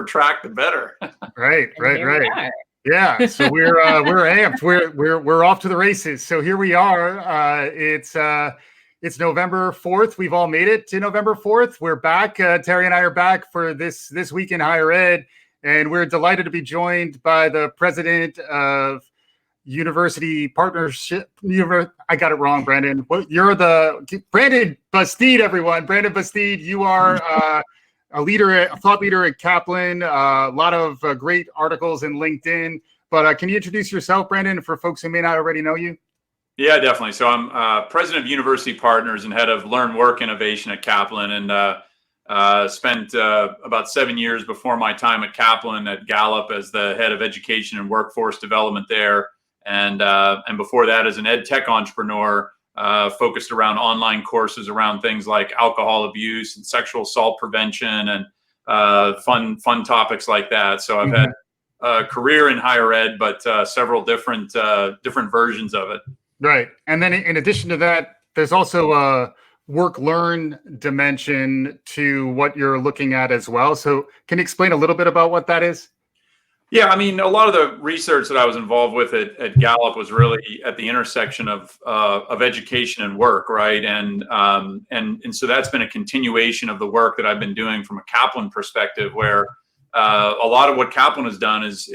track, the better. Right. Yeah, so we're amped. We're off to the races. So here we are. It's November 4th. We've all made it to November 4th. We're back. Terri and I are back for this week in higher ed, and we're delighted to be joined by the president of University Partnership. I got it wrong, Brandon. You're the Brandon Busteed, everyone. Brandon Busteed. You are a thought leader at Kaplan. A lot of great articles in LinkedIn. But can you introduce yourself, Brandon, for folks who may not already know you? Yeah, definitely. So I'm president of University Partners and head of Learn Work Innovation at Kaplan, and spent about 7 years before my time at Kaplan at Gallup as the head of education and workforce development there. And before that, as an ed tech entrepreneur, focused around online courses around things like alcohol abuse and sexual assault prevention and fun topics like that. So I've had a career in higher ed, but several different versions of it. Right. And then in addition to that, there's also a work-learn dimension to what you're looking at as well. So can you explain a little bit about what that is? Yeah, I mean, a lot of the research that I was involved with at Gallup was really at the intersection of education and work, right? And so that's been a continuation of the work that I've been doing from a Kaplan perspective, where a lot of what Kaplan has done is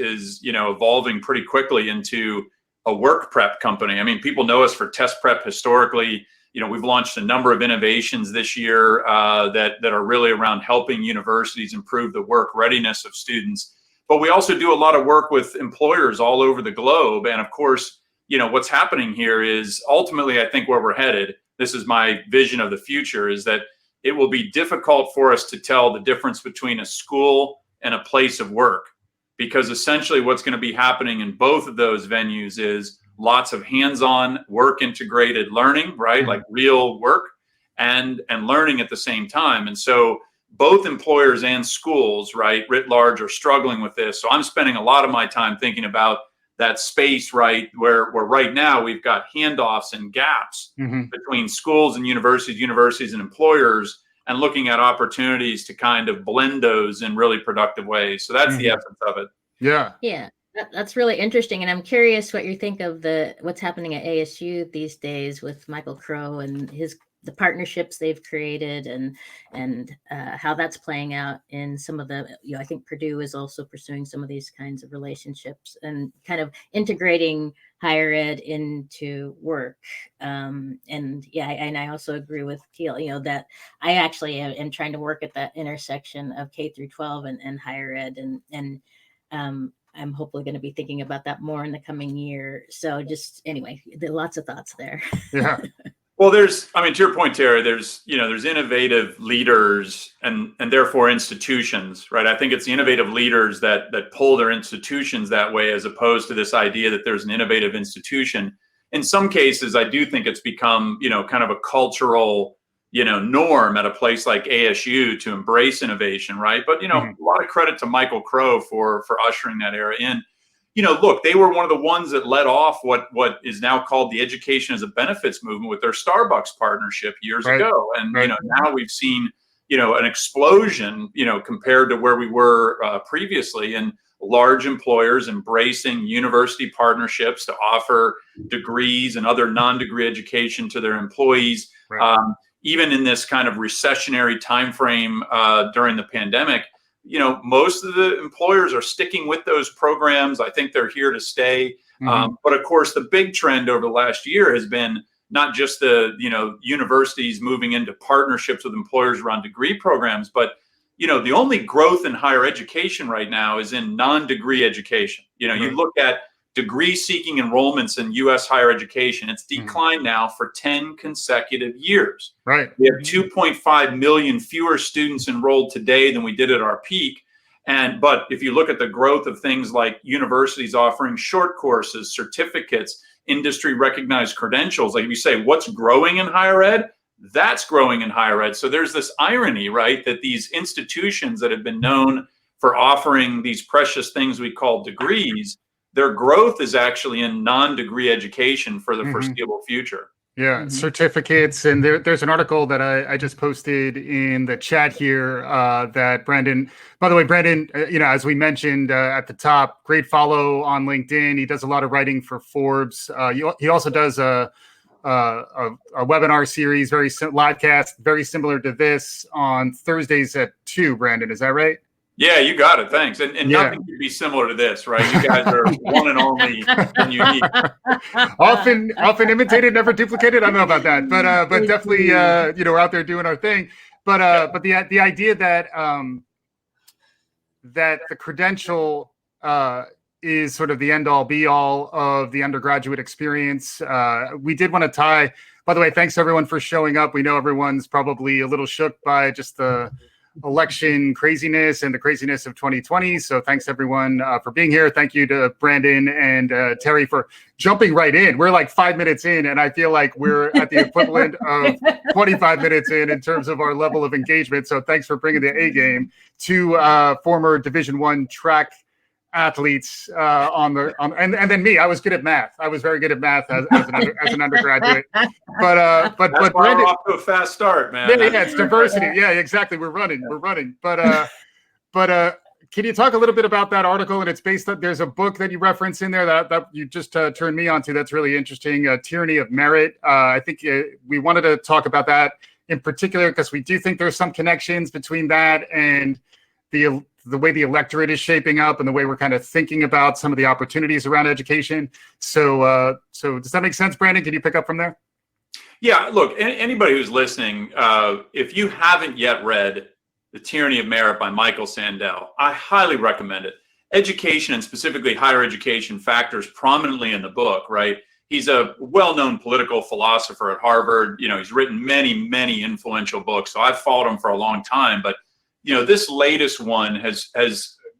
evolving pretty quickly into a work prep company. I mean, people know us for test prep historically. We've launched a number of innovations this year that are really around helping universities improve the work readiness of students. But we also do a lot of work with employers all over the globe. And of course, what's happening here is ultimately, I think where we're headed, this is my vision of the future, is that it will be difficult for us to tell the difference between a school and a place of work. Because essentially what's going to be happening in both of those venues is lots of hands-on work integrated learning, right? Like real work and learning at the same time. And so both employers and schools, right, writ large, are struggling with this. So I'm spending a lot of my time thinking about that space, right, where right now we've got handoffs and gaps between schools and universities and employers, and looking at opportunities to kind of blend those in really productive ways. So that's the essence of it. Yeah. That's really interesting. And I'm curious what you think of what's happening at ASU these days with Michael Crow and the partnerships they've created and how that's playing out in some of the, I think Purdue is also pursuing some of these kinds of relationships and kind of integrating higher ed into work. And I also agree with Teal, that I actually am trying to work at that intersection of K through 12 and higher ed. And I'm hopefully going to be thinking about that more in the coming year. So just anyway, there are lots of thoughts there. Yeah. Well, to your point, Terri, there's innovative leaders and therefore institutions, right? I think it's the innovative leaders that pull their institutions that way, as opposed to this idea that there's an innovative institution. In some cases, I do think it's become, kind of a cultural, norm at a place like ASU to embrace innovation, right? But, a lot of credit to Michael Crow for ushering that era in. Look, they were one of the ones that led off what is now called the education as a benefits movement with their Starbucks partnership years ago. And, now we've seen, an explosion, compared to where we were previously, and large employers embracing university partnerships to offer degrees and other non-degree education to their employees. Even in this kind of recessionary timeframe during the pandemic, most of the employers are sticking with those programs. I think they're here to stay. But of course, the big trend over the last year has been not just the, universities moving into partnerships with employers around degree programs, but, the only growth in higher education right now is in non-degree education. You look at degree-seeking enrollments in U.S. higher education, it's declined now for 10 consecutive years. Right. We have 2.5 million fewer students enrolled today than we did at our peak. But if you look at the growth of things like universities offering short courses, certificates, industry-recognized credentials, like if you say, what's growing in higher ed? That's growing in higher ed. So there's this irony, right, that these institutions that have been known for offering these precious things we call degrees, their growth is actually in non-degree education for the foreseeable future. Yeah, certificates. And there's an article that I just posted in the chat here that Brandon, by the way, Brandon, as we mentioned at the top, great follow on LinkedIn. He does a lot of writing for Forbes. He also does a webinar series, live cast, very similar to this on Thursdays at 2, Brandon. Is that right? Yeah, you got it. Thanks. And nothing could be similar to this, right? You guys are one and only and unique. Often imitated, never duplicated. I don't know about that, but definitely, we're out there doing our thing. But the idea that that the credential is sort of the end all be all of the undergraduate experience. We did want to tie. By the way, thanks everyone for showing up. We know everyone's probably a little shook by just the election craziness and the craziness of 2020. So thanks everyone for being here. Thank you to Brandon and Terri for jumping right in. We're like 5 minutes in, and I feel like we're at the equivalent of 25 minutes in terms of our level of engagement. So thanks for bringing the A game. To former Division I track athletes and then me. I was good at math. I was very good at math as an undergraduate. But Brandon, we're off to a fast start, man. Yeah, it's diversity. Yeah, exactly. We're running. But can you talk a little bit about that article? And it's based on, there's a book that you reference in there that you just turned me on to. That's really interesting. Tyranny of Merit. I think we wanted to talk about that in particular because we do think there's some connections between that and the way the electorate is shaping up and the way we're kind of thinking about some of the opportunities around education. So does that make sense, Brandon? Can you pick up from there? Yeah, look, anybody who's listening, if you haven't yet read The Tyranny of Merit by Michael Sandell, I highly recommend it. Education, and specifically higher education, factors prominently in the book, right? He's a well-known political philosopher at Harvard. He's written many, many influential books. So I've followed him for a long time, but this latest one has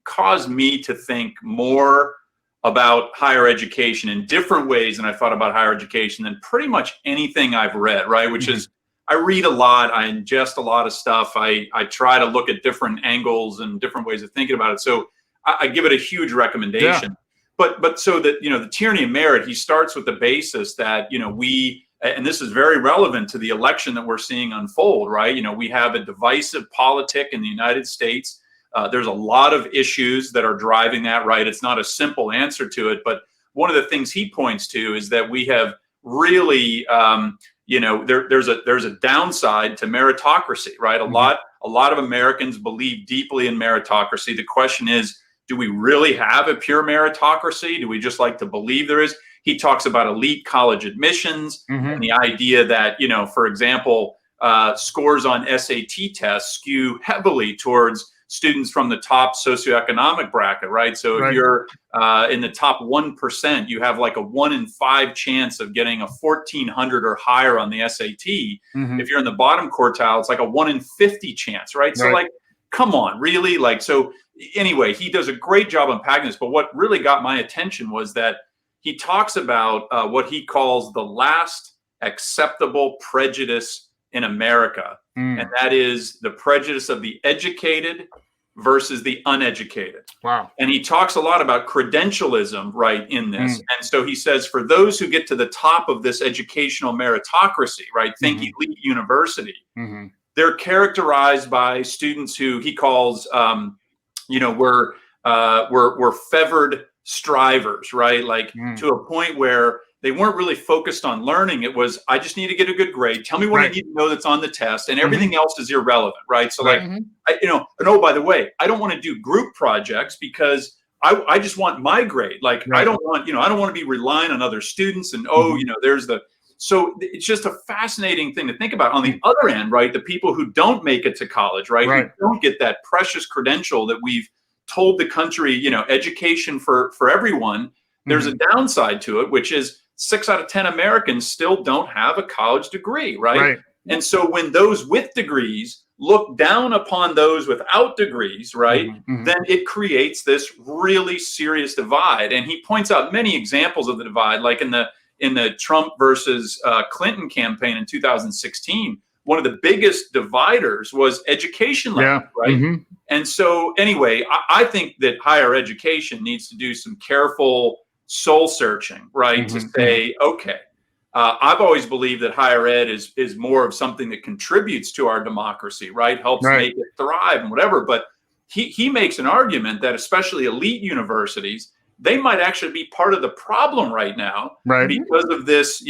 caused me to think more about higher education in different ways than I thought about higher education than pretty much anything I've read, right? Which is, I read a lot, I ingest a lot of stuff, I try to look at different angles and different ways of thinking about it. So I give it a huge recommendation. Yeah. But so that, the Tyranny of Merit, he starts with the basis that, and this is very relevant to the election that we're seeing unfold, right? We have a divisive politic in the United States. There's a lot of issues that are driving that, right? It's not a simple answer to it, but one of the things he points to is that we have really, there's a downside to meritocracy, right? A lot of Americans believe deeply in meritocracy. The question is, do we really have a pure meritocracy? Do we just like to believe there is? He talks about elite college admissions and the idea that, for example, scores on SAT tests skew heavily towards students from the top socioeconomic bracket, right? So if you're in the top 1%, you have like a 1 in 5 chance of getting a 1,400 or higher on the SAT. If you're in the bottom quartile, it's like a 1 in 50 chance, right? So like, come on, really? Like, so anyway, he does a great job unpacking this, but what really got my attention was that he talks about what he calls the last acceptable prejudice in America. And that is the prejudice of the educated versus the uneducated. Wow. And he talks a lot about credentialism, right, in this. And so he says, for those who get to the top of this educational meritocracy, right, think elite university, they're characterized by students who he calls, were fevered strivers, right? Like to a point where they weren't really focused on learning. It was, I just need to get a good grade. Tell me what I need to know that's on the test, and everything else is irrelevant, right? So like, and oh, by the way, I don't want to do group projects because I just want my grade. Like I don't want, I don't want to be relying on other students and there's so it's just a fascinating thing to think about. On the other end, right, the people who don't make it to college, right, who don't get that precious credential that we've told the country, education for everyone, there's a downside to it, which is 6 out of 10 Americans still don't have a college degree, right? And so when those with degrees look down upon those without degrees, right, then it creates this really serious divide. And he points out many examples of the divide, like in the Trump versus Clinton campaign in 2016. One of the biggest dividers was education level, right? And so anyway, I think that higher education needs to do some careful soul searching, right? To say, okay, I've always believed that higher ed is more of something that contributes to our democracy, right? Helps make it thrive and whatever. But he makes an argument that especially elite universities, they might actually be part of the problem right now because of this,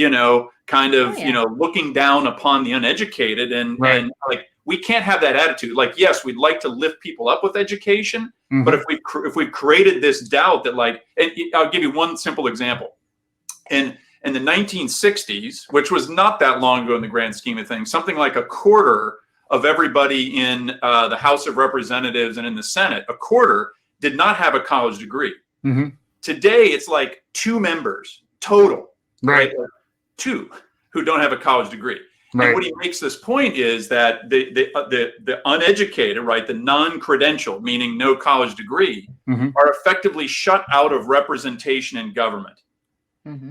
kind of, looking down upon the uneducated and like, we can't have that attitude. Like, yes, we'd like to lift people up with education, but if we've created this doubt that, like, and I'll give you one simple example. In the 1960s, which was not that long ago in the grand scheme of things, something like a quarter of everybody in the House of Representatives and in the Senate, a quarter did not have a college degree. Today, it's like 2 members total, right? 2 who don't have a college degree. And what he makes this point is that the uneducated, right, the non-credentialed, meaning no college degree, are effectively shut out of representation in government.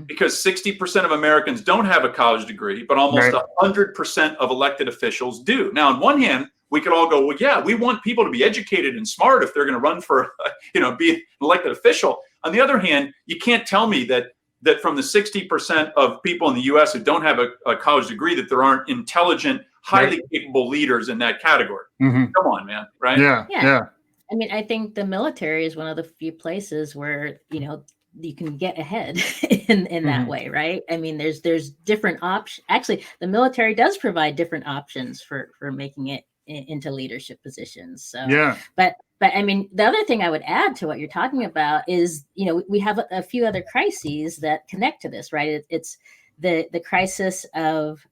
Because 60% of Americans don't have a college degree, but almost 100% of elected officials do. Now, on one hand, we could all go, well, yeah, we want people to be educated and smart if they're going to run for, be an elected official. On the other hand, you can't tell me that from the 60% of people in the U.S. who don't have a college degree, that there aren't intelligent, highly capable leaders in that category. Come on, man, right? Yeah. I mean, I think the military is one of the few places where, you can get ahead in that way, right? I mean, there's different options. Actually, the military does provide different options for making it into leadership positions. So, but I mean, the other thing I would add to what you're talking about is, we have a few other crises that connect to this, right? It's the crisis of,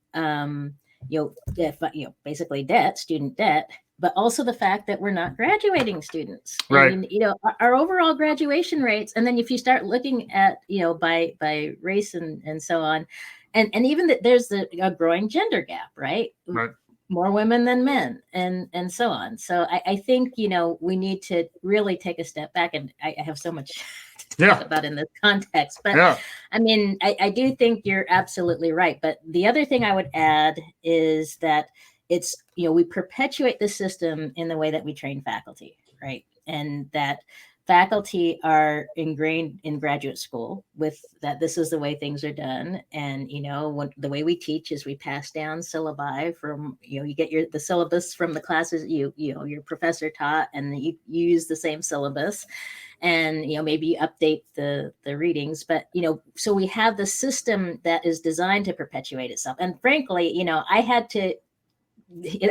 basically debt, student debt, but also the fact that we're not graduating students. I mean, our overall graduation rates, and then if you start looking at, by race and so on, and even that there's a growing gender gap, right? More women than men and so on. So I think, we need to really take a step back, and I have so much to talk about in this context, but I mean, I do think you're absolutely right. But the other thing I would add is that it's, we perpetuate the system in the way that we train faculty, right? And that faculty are ingrained in graduate school with that this is the way things are done. And, the way we teach is we pass down syllabi from, you get the syllabus from the classes your professor taught, and you use the same syllabus. And, maybe you update the readings, but, so we have the system that is designed to perpetuate itself. And frankly,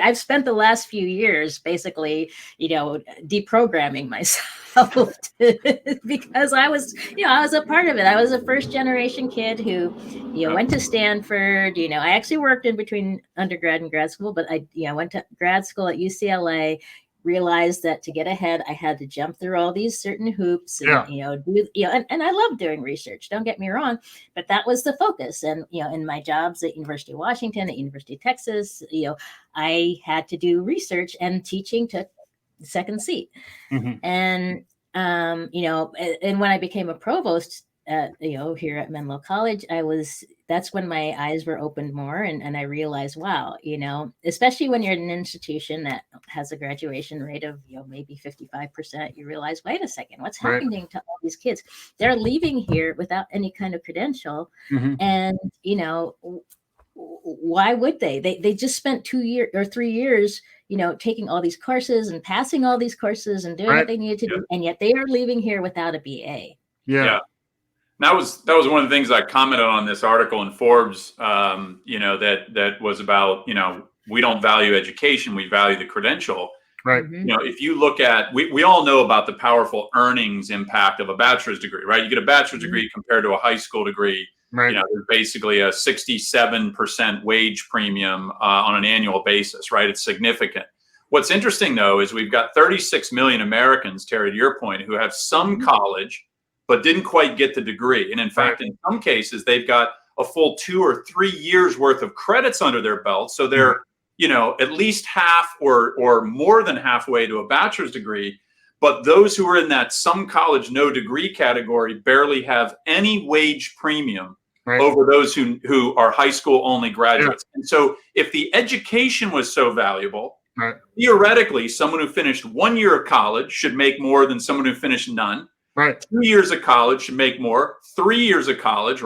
I've spent the last few years basically, deprogramming myself because I was a part of it. I was a first generation kid who, went to Stanford. I actually worked in between undergrad and grad school, but I went to grad school at UCLA, realized that to get ahead, I had to jump through all these certain hoops and, and I love doing research, don't get me wrong, but that was the focus. And, in my jobs at University of Washington, at University of Texas, I had to do research, and teaching took the second seat. And, and when I became a provost, here at Menlo College, that's when my eyes were opened more, and I realized, wow, especially when you're in an institution that has a graduation rate of, maybe 55%, you realize, wait a second, what's happening to all these kids? They're leaving here without any kind of credential. And, why would they? They just spent 2 years or 3 years, taking all these courses and passing all these courses and doing what they needed to do. And yet they are leaving here without a BA. That was one of the things I commented on this article in Forbes, that was about, we don't value education, we value the credential. If you look at, we all know about the powerful earnings impact of a bachelor's degree, right? You get a bachelor's degree compared to a high school degree. There's basically a 67% wage premium on an annual basis, right? It's significant. What's interesting, though, is we've got 36 million Americans, Terry, to your point, who have some college, but didn't quite get the degree. And in fact, in some cases, they've got a full 2 or 3 years worth of credits under their belt. So they're, at least half or more than halfway to a bachelor's degree. But those who are in that some college, no degree category barely have any wage premium over those who are high school only graduates. And so if the education was so valuable, theoretically, someone who finished 1 year of college should make more than someone who finished none. 2 years of college should make more. 3 years of college,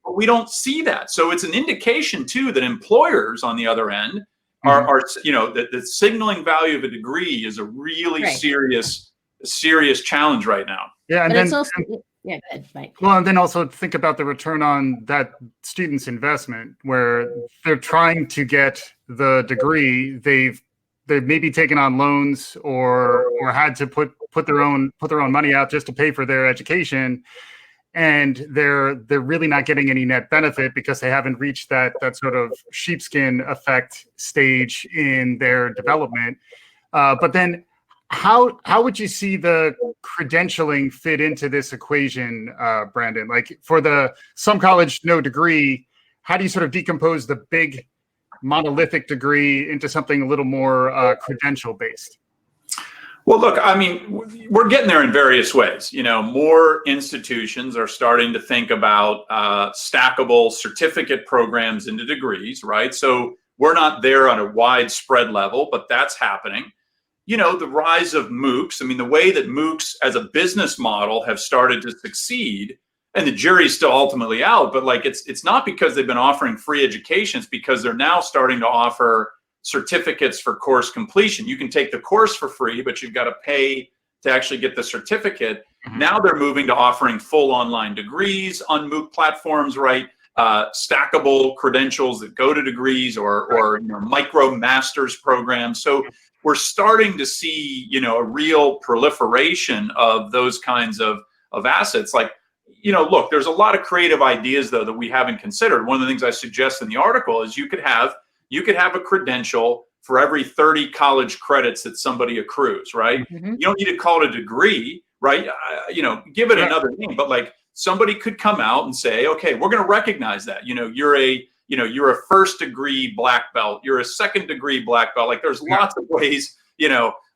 But we don't see that. So it's an indication too that employers on the other end are the signaling value of a degree is a really serious challenge right now. Yeah, and but then it's also yeah, good, Mike. Well, and then also think about the return on that student's investment, where they're trying to get the degree. They've maybe taken on loans or had to put their own money out just to pay for their education, and they're really not getting any net benefit because they haven't reached that sort of sheepskin effect stage in their development. But then how would you see the credentialing fit into this equation, Brandon? Like for the some college, no degree, how do you sort of decompose the big monolithic degree into something a little more credential based? Well, look, I mean, we're getting there in various ways. More institutions are starting to think about stackable certificate programs into degrees, right? So we're not there on a widespread level, but that's happening. The rise of MOOCs, I mean, the way that MOOCs as a business model have started to succeed, and the jury's still ultimately out, but like it's not because they've been offering free education, it's because they're now starting to offer certificates for course completion. You can take the course for free, but you've got to pay to actually get the certificate. Now they're moving to offering full online degrees on MOOC platforms, right? Stackable credentials that go to degrees or micro master's programs. So we're starting to see, a real proliferation of those kinds of assets. Like, look, there's a lot of creative ideas though that we haven't considered. One of the things I suggest in the article is you could have a credential for every 30 college credits that somebody accrues, right? You don't need to call it a degree, right? Give it another name, but like somebody could come out and say, okay, we're going to recognize that, you're a first degree black belt, you're a second degree black belt. Like there's lots of ways,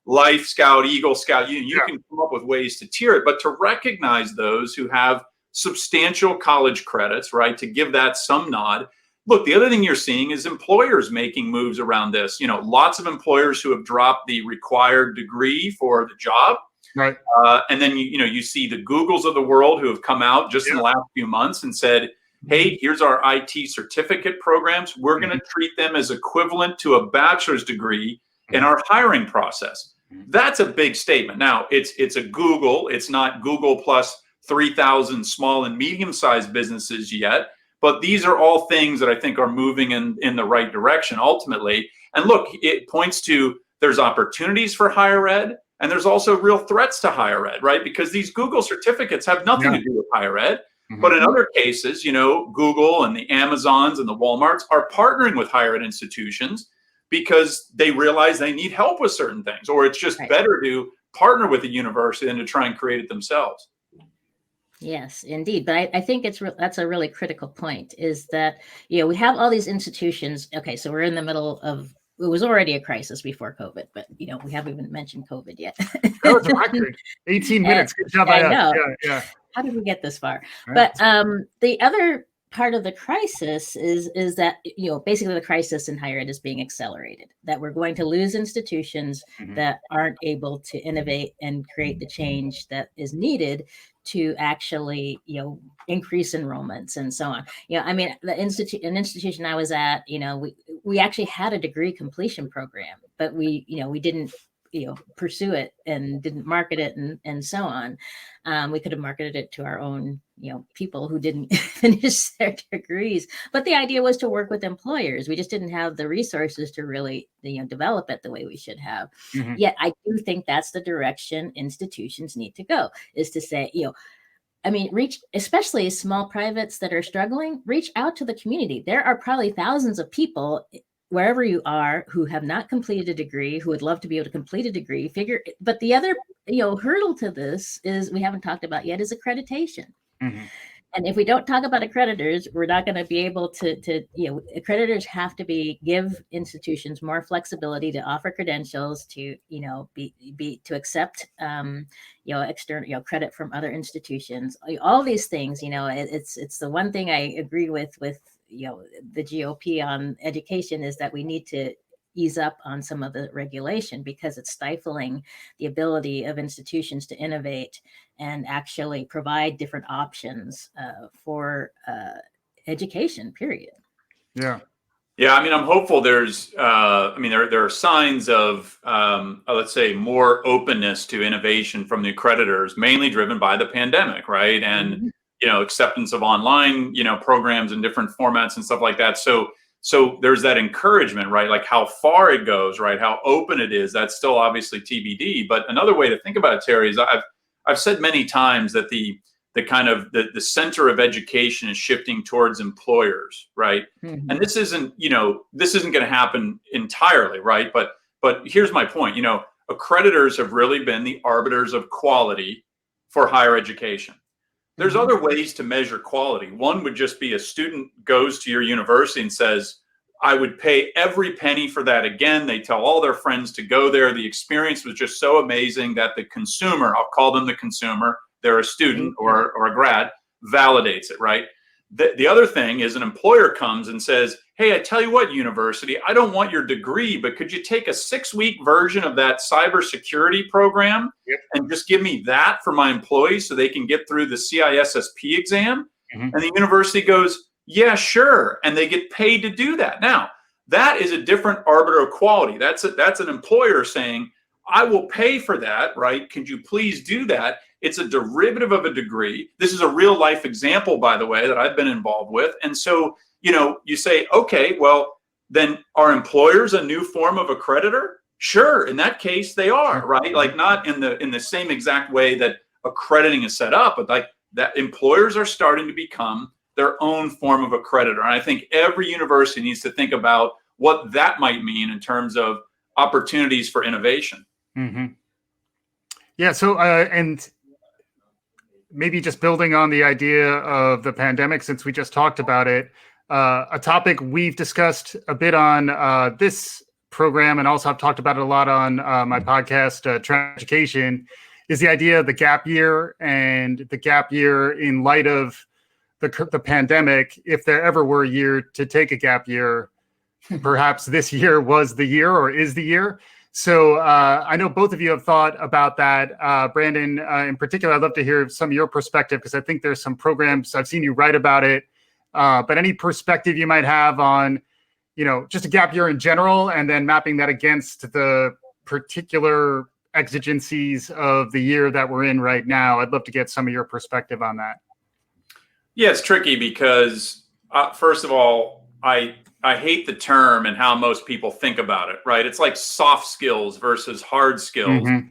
Life Scout, Eagle Scout, you can come up with ways to tier it, but to recognize those who have substantial college credits, right? To give that some nod. Look, the other thing you're seeing is employers making moves around this. Lots of employers who have dropped the required degree for the job. Right. And then, you see the Googles of the world who have come out just in the last few months and said, hey, here's our IT certificate programs. We're going to treat them as equivalent to a bachelor's degree in our hiring process. That's a big statement. Now, it's a Google. It's not Google plus 3,000 small and medium-sized businesses yet. But these are all things that I think are moving in the right direction ultimately. And look, it points to there's opportunities for higher ed, and there's also real threats to higher ed, right? Because these Google certificates have nothing to do with higher ed. But in other cases, Google and the Amazons and the Walmarts are partnering with higher ed institutions because they realize they need help with certain things, or it's just better to partner with a university than to try and create it themselves. Yes, indeed. But I think that's a really critical point, is that, we have all these institutions. Okay, so we're in the middle of, it was already a crisis before COVID, but, we haven't even mentioned COVID yet. That was a record. 18 minutes. Good job. I know. Yeah. How did we get this far? Right. But the other part of the crisis is that, basically the crisis in higher ed is being accelerated, that we're going to lose institutions that aren't able to innovate and create the change that is needed to actually, increase enrollments and so on. I mean, an institution I was at, we actually had a degree completion program, but we didn't, pursue it and didn't market it and so on. We could have marketed it to our own, people who didn't finish their degrees. But the idea was to work with employers. We just didn't have the resources to really, develop it the way we should have. Yet I do think that's the direction institutions need to go, is to say, reach, especially small privates that are struggling, reach out to the community. There are probably thousands of people wherever you are who have not completed a degree, who would love to be able to complete a degree. But the other, hurdle to this is, we haven't talked about yet, is accreditation. And if we don't talk about accreditors, we're not going to be able to accreditors have to give institutions more flexibility to offer credentials, to, to accept, external, credit from other institutions. All these things, it's the one thing I agree with the GOP on education, is that we need to ease up on some of the regulation, because it's stifling the ability of institutions to innovate and actually provide different options for education, period. Yeah. Yeah, I mean, I'm hopeful. There's, there are signs of, let's say, more openness to innovation from the accreditors, mainly driven by the pandemic, right? And acceptance of online, programs in different formats and stuff like that. So there's that encouragement, right? Like how far it goes, right? How open it is. That's still obviously TBD. But another way to think about it, Terry, is I've said many times that the center of education is shifting towards employers, right? Mm-hmm. And this isn't going to happen entirely, right? But here's my point. Accreditors have really been the arbiters of quality for higher education. There's mm-hmm. other ways to measure quality. One would just be a student goes to your university and says, I would pay every penny for that again. They tell all their friends to go there. The experience was just so amazing that the consumer, I'll call them the consumer, they're a student or a grad, validates it, right? The other thing is an employer comes and says, hey, I tell you what, university, I don't want your degree, but could you take a 6-week version of that cybersecurity program and just give me that for my employees so they can get through the CISSP exam? Mm-hmm. And the university goes, yeah, sure. And they get paid to do that. Now, that is a different arbiter of quality. That's an employer saying, I will pay for that, right? Could you please do that? It's a derivative of a degree. This is a real life example, by the way, that I've been involved with. And so, you say, okay, well, then are employers a new form of accreditor? Sure. In that case, they are, right? Like not in the same exact way that accrediting is set up, but like that employers are starting to become their own form of accreditor. And I think every university needs to think about what that might mean in terms of opportunities for innovation. Mm-hmm. Yeah. So, and maybe just building on the idea of the pandemic, since we just talked about it, a topic we've discussed a bit on this program, and also I've talked about it a lot on my podcast, Terri Education, is the idea of the gap year, and the gap year in light of the pandemic. If there ever were a year to take a gap year, perhaps this year was the year or is the year. So I know both of you have thought about that. Brandon, in particular, I'd love to hear some of your perspective, because I think there's some programs, I've seen you write about it, but any perspective you might have on, just a gap year in general, and then mapping that against the particular exigencies of the year that we're in right now. I'd love to get some of your perspective on that. Yeah, it's tricky because, first of all, I hate the term and how most people think about it, right? It's like soft skills versus hard skills. Mm-hmm.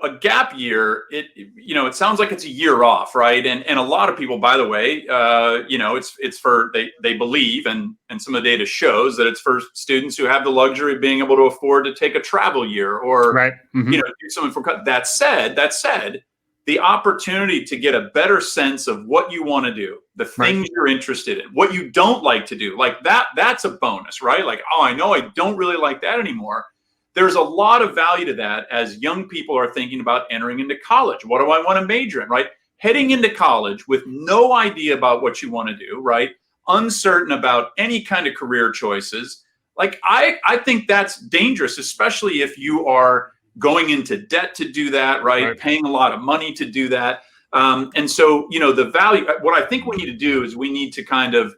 A gap year, it sounds like it's a year off, right? And a lot of people, by the way, it's for, they believe, and some of the data shows that it's for students who have the luxury of being able to afford to take a travel year or, right. Mm-hmm. Do something for, that said, the opportunity to get a better sense of what you want to do, the things you're interested in, what you don't like to do, like that's a bonus, right? Like, oh, I know I don't really like that anymore. There's a lot of value to that as young people are thinking about entering into college. What do I want to major in, right? Heading into college with no idea about what you want to do, right? Uncertain about any kind of career choices. Like, I think that's dangerous, especially if you are going into debt to do that, right? Paying a lot of money to do that. And so, the value, what I think we need to do is we need to kind of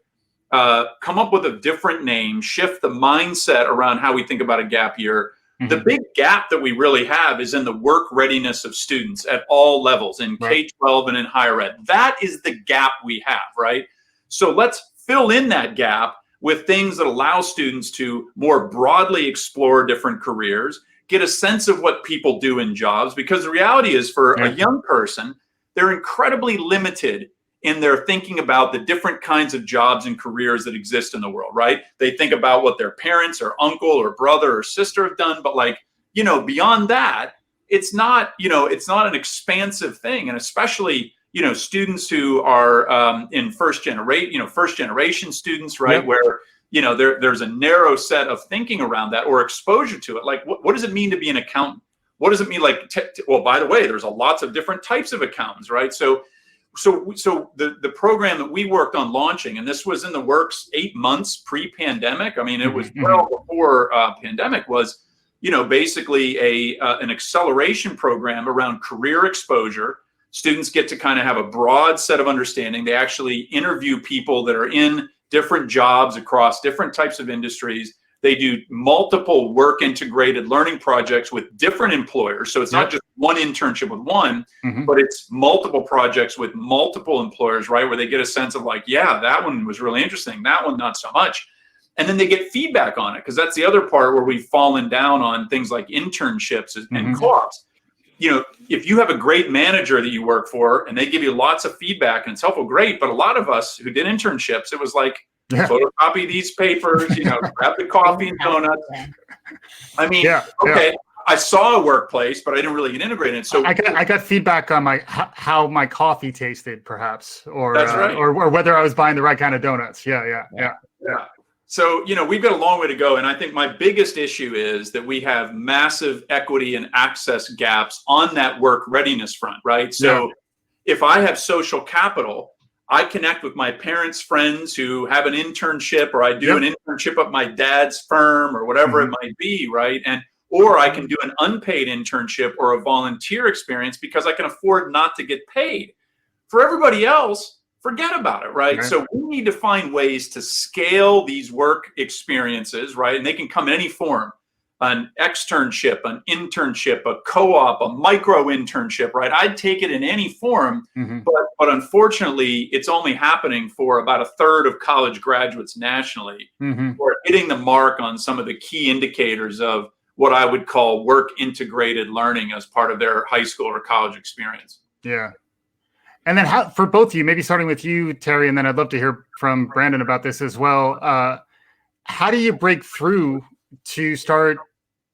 come up with a different name, shift the mindset around how we think about a gap year. Mm-hmm. The big gap that we really have is in the work readiness of students at all levels, in K-12 and in higher ed. That is the gap we have, right? So let's fill in that gap with things that allow students to more broadly explore different careers, get a sense of what people do in jobs, because the reality is for a young person, they're incredibly limited in their thinking about the different kinds of jobs and careers that exist in the world, right? They think about what their parents or uncle or brother or sister have done, but beyond that, it's not an expansive thing. And especially, students who are in first generation students, right? Yep. Where there's a narrow set of thinking around that or exposure to it. Like, what does it mean to be an accountant? What does it mean? Like, well, by the way, there's lots of different types of accountants, right? So the program that we worked on launching, and this was in the works 8 months pre-pandemic. I mean, it was well before pandemic, was, basically an acceleration program around career exposure. Students get to kind of have a broad set of understanding. They actually interview people that are in different jobs across different types of industries. They do multiple work integrated learning projects with different employers. So it's not just one internship with one, but it's multiple projects with multiple employers, right? Where they get a sense of like, yeah, that one was really interesting. That one, not so much. And then they get feedback on it, because that's the other part where we've fallen down on things like internships and co-ops. You know, if you have a great manager that you work for and they give you lots of feedback and it's helpful, great. But a lot of us who did internships, it was like, photocopy these papers, you know, grab the coffee and donuts. I mean, I saw a workplace, but I didn't really get integrated. So I got feedback on how my coffee tasted, perhaps, or that's right. or whether I was buying the right kind of donuts. Yeah. So, you know, we've got a long way to go. And I think my biggest issue is that we have massive equity and access gaps on that work readiness front, right? So if I have social capital, I connect with my parents' friends who have an internship, or I do an internship at my dad's firm or whatever it might be, right? Or I can do an unpaid internship or a volunteer experience because I can afford not to get paid. For everybody else, forget about it, right? So we need to find ways to scale these work experiences, right? And they can come in any form: an externship, an internship, a co-op, a micro internship, right? I'd take it in any form, but unfortunately, it's only happening for about a third of college graduates nationally who are hitting the mark on some of the key indicators of what I would call work integrated learning as part of their high school or college experience. Yeah. And then how, for both of you, maybe starting with you, Terri, and then I'd love to hear from Brandon about this as well. How do you break through to start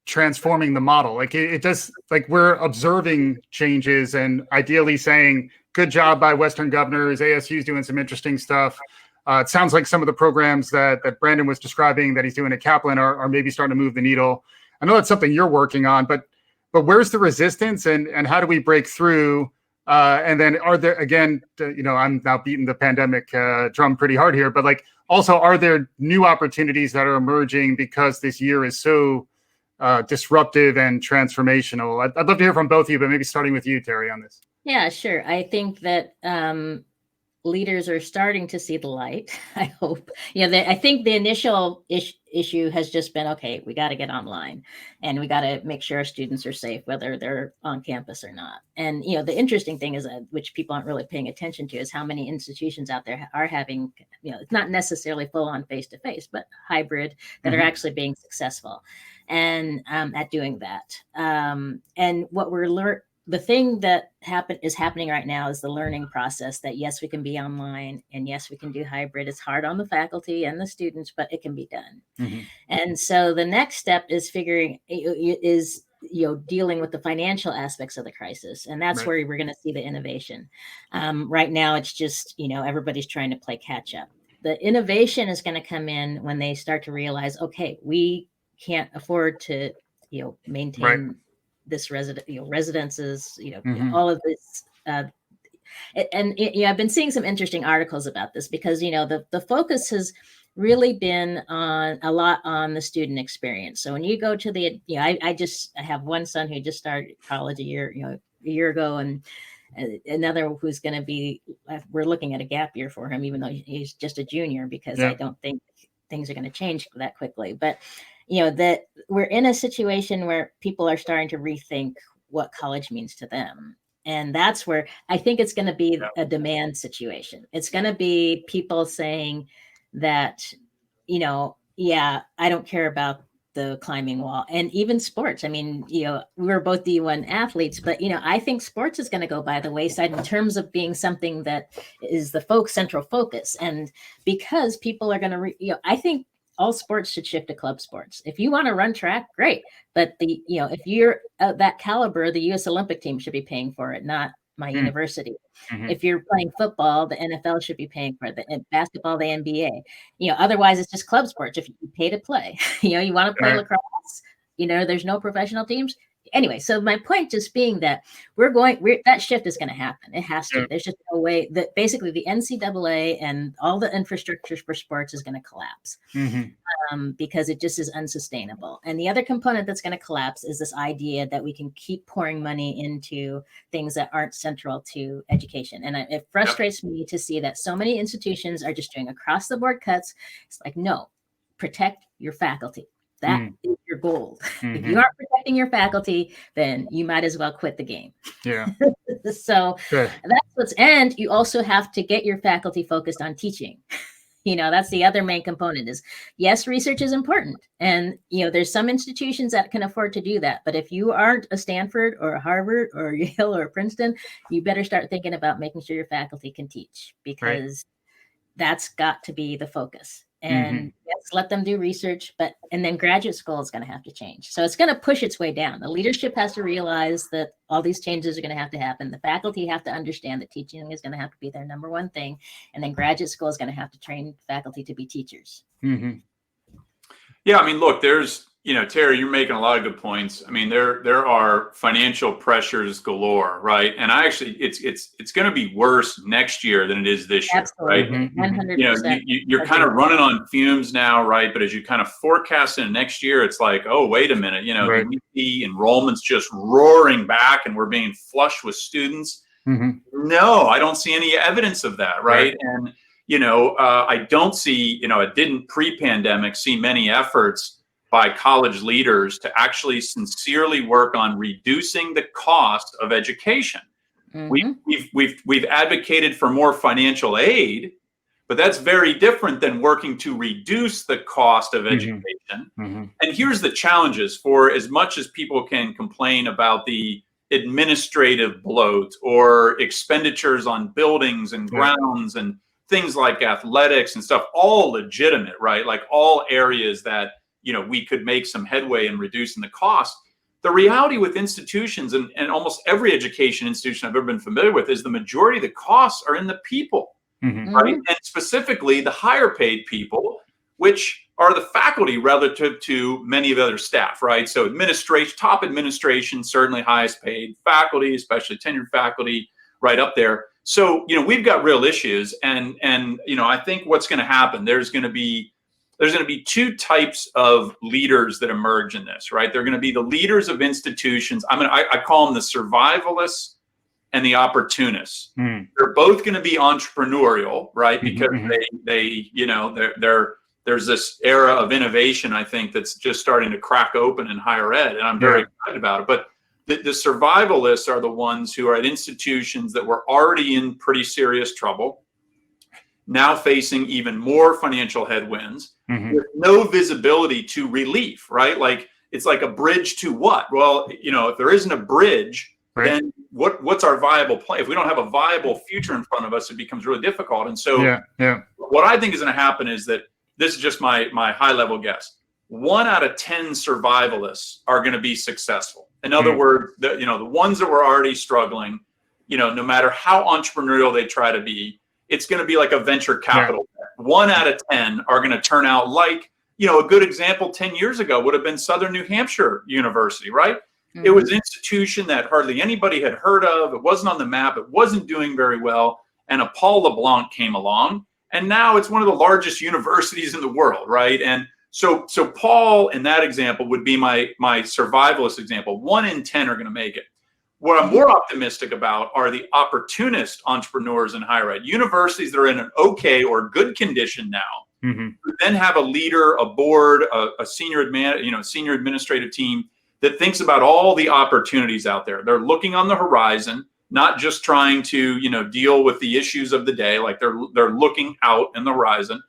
transforming the model? Like it does, like we're observing changes and ideally saying, good job by Western governors, ASU's doing some interesting stuff. It sounds like some of the programs that Brandon was describing that he's doing at Kaplan are maybe starting to move the needle. I know that's something you're working on, but where's the resistance and how do we break through? And then are there, again, you know, I'm now beating the pandemic drum pretty hard here, but like also, are there new opportunities that are emerging because this year is so disruptive and transformational? I'd love to hear from both of you, but maybe starting with you, Terri, on this. Yeah, sure. I think that leaders are starting to see the light, I hope. I think the initial issue has just been, okay, we got to get online and we got to make sure our students are safe, whether they're on campus or not. And, you know, the interesting thing is, which people aren't really paying attention to, is how many institutions out there are having, you know, it's not necessarily full on face-to-face, but hybrid that are actually being successful and at doing that. And what we're the thing that is happening right now is the learning process that, yes, we can be online and yes, we can do hybrid. It's hard on the faculty and the students, but it can be done. And so the next step is dealing with the financial aspects of the crisis. And that's where we're going to see the innovation. Right now, it's just, you know, everybody's trying to play catch up. The innovation is going to come in when they start to realize, okay, we can't afford to, you know, maintain this residences, all of this. I've been seeing some interesting articles about this because, you know, the focus has really been a lot on the student experience. So when you go to I have one son who just started college a year ago, and another who's going to be, we're looking at a gap year for him, even though he's just a junior, because I don't think things are going to change that quickly. But you know, that we're in a situation where people are starting to rethink what college means to them. And that's where I think it's going to be a demand situation. It's going to be people saying that, you know, I don't care about the climbing wall, and even sports. I mean, you know, we're both D1 athletes, but, you know, I think sports is going to go by the wayside in terms of being something that is the central focus. And because people are going to, I think all sports should shift to club sports. If you want to run track, great. But if you're that caliber, the U.S. Olympic team should be paying for it, not my university. If you're playing football, the NFL should be paying for it. And basketball, the NBA. You know, otherwise it's just club sports. If you pay to play, you know, you want to play lacrosse, you know, there's no professional teams. anyway, so my point just being that that shift is going to happen. It has to. There's just no way that basically the NCAA and all the infrastructure for sports is going to collapse because it just is unsustainable. And the other component that's going to collapse is this idea that we can keep pouring money into things that aren't central to education. And it frustrates me to see that so many institutions are just doing across the board cuts. It's like, no, protect your faculty. That is your goal. If you aren't protecting your faculty, then you might as well quit the game. Yeah. So and you also have to get your faculty focused on teaching. That's the other main component is, yes, research is important. And, there's some institutions that can afford to do that. But if you aren't a Stanford or a Harvard or Yale or Princeton, you better start thinking about making sure your faculty can teach, because that's got to be the focus. And yes, let them do research, and then graduate school is going to have to change. So it's going to push its way down. The leadership has to realize that all these changes are going to have to happen. The faculty have to understand that teaching is going to have to be their number one thing. And then graduate school is going to have to train faculty to be teachers. Yeah, I mean, look, there's, Terri, you're making a lot of good points. I mean, there are financial pressures galore, right? And it's going to be worse next year than it is this year, right? 100%. You're kind of running on fumes now, right? But as you kind of forecast in next year, it's like, oh, wait a minute, do we see enrollments just roaring back and we're being flushed with students? No, I don't see any evidence of that, right? And I don't see, I didn't pre-pandemic see many efforts by college leaders to actually sincerely work on reducing the cost of education. We've advocated for more financial aid, but that's very different than working to reduce the cost of education. And here's the challenges: for as much as people can complain about the administrative bloat or expenditures on buildings and grounds and things like athletics and stuff, all legitimate, right? Like all areas that, we could make some headway in reducing the cost. The reality with institutions and almost every education institution I've ever been familiar with is the majority of the costs are in the people, right? And specifically the higher paid people, which are the faculty relative to many of the other staff, right? So top administration, certainly highest paid, faculty, especially tenured faculty, right up there. So, we've got real issues, and I think what's going to happen, there's going to be two types of leaders that emerge in this, right? They're going to be the leaders of institutions. I call them the survivalists and the opportunists. They're both going to be entrepreneurial, right? Because there's this era of innovation, I think, that's just starting to crack open in higher ed, and I'm very excited about it. But the survivalists are the ones who are at institutions that were already in pretty serious trouble, now facing even more financial headwinds with no visibility to relief, right? Like, it's like a bridge to what? Well, if there isn't a bridge, then what's our viable plan? If we don't have a viable future in front of us, it becomes really difficult. And so what I think is going to happen is that, this is just my high level guess, 1 out of 10 survivalists are going to be successful. In other words, the ones that were already struggling, no matter how entrepreneurial they try to be, it's going to be like a venture capital. 1 out of 10 are going to turn out like, a good example 10 years ago would have been Southern New Hampshire University, right? It was an institution that hardly anybody had heard of. It wasn't on the map. It wasn't doing very well. And a Paul LeBlanc came along, and now it's one of the largest universities in the world, right? And so Paul, in that example, would be my survivalist example. 1 in 10 are going to make it. What I'm more optimistic about are the opportunist entrepreneurs in higher ed. Universities that are in an okay or good condition now, who then have a leader, a board, a senior administrative team that thinks about all the opportunities out there. They're looking on the horizon, not just trying to, deal with the issues of the day. Like they're looking out in the horizon.